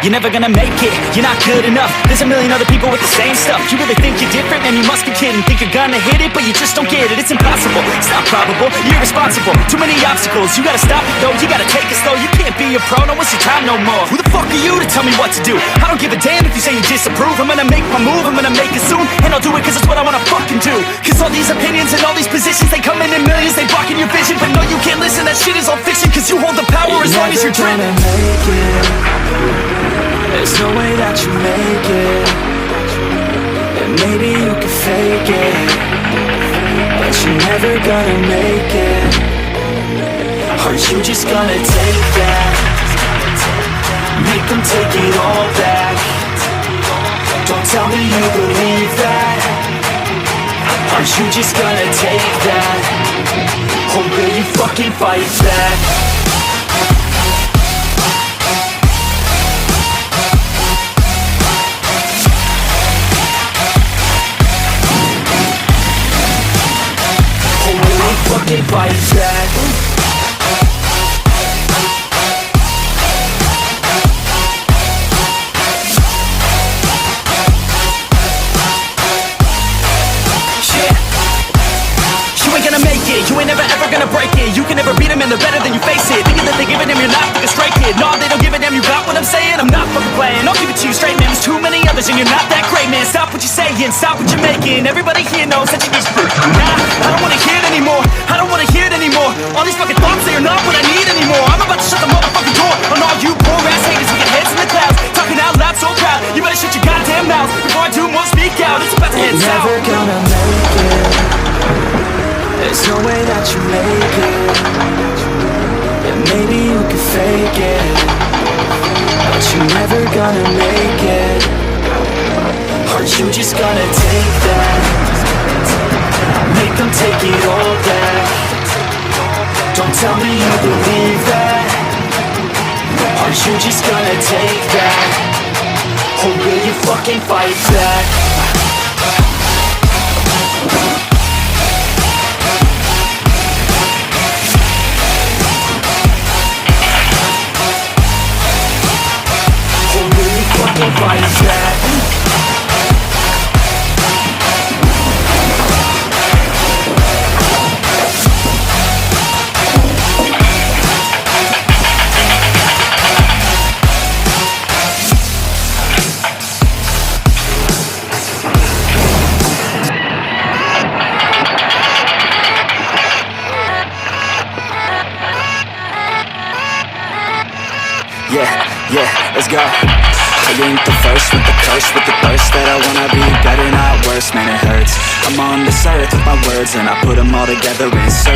You're never gonna make it, you're not good enough. There's a million other people with the same stuff. You really think you're different? Man, you must be kidding. Think you're gonna hit it, but you just don't get it. It's impossible, it's not probable, you're irresponsible. Too many obstacles, you gotta stop it though. You gotta take it slow, you can't be a pro. Don't waste your time no more. Who the fuck are you to tell me what to do? I don't give a damn if you say you disapprove. I'm gonna make my move, I'm gonna make it soon. And I'll do it cause it's what I wanna fucking do. Cause all these opinions and all these positions, they come in millions, they blocking your vision. But no, you can't listen, that shit is all fiction. Cause you hold the power as long as you're dreaming. There's no way that you make it. And maybe you can fake it, but you're never gonna make it. Aren't you just gonna take that? Make them take it all back. Don't tell me you believe that. Aren't you just gonna take that? Or will you fucking fight back? Fucking fight back. You ain't gonna make it, you ain't never ever gonna break it. You can never beat them and they're better than you face it. Thinking that they give a damn, you're not like a stray kid. No, they don't give a damn, you got what I'm saying? I'm not fucking playing, I'll give it to you straight, man. There's too many others and you're not that great, man. Stop what you're saying, stop what you're making. Everybody here knows that you just nah, I don't wanna hear it anymore. I don't wanna hear it anymore. All these fucking thoughts, they are not what I need anymore. I'm about to shut the motherfucking door on all you poor ass haters with your heads in the clouds, talking out loud so proud. You better shut your goddamn mouth before I do more speak out. It's about to head south. You're never gonna make it. There's no way that you make it. And maybe you can fake it, but you're never gonna make it. Aren't you just gonna take that? Make them take it all back. Don't tell me you believe that. Aren't you just gonna take that? Or will you fucking fight back? Or will you fucking fight back? Yeah, let's go. I ain't the first with the curse, with the thirst that I wanna be better, not worse, man it hurts. I'm on this earth with my words and I put them all together in search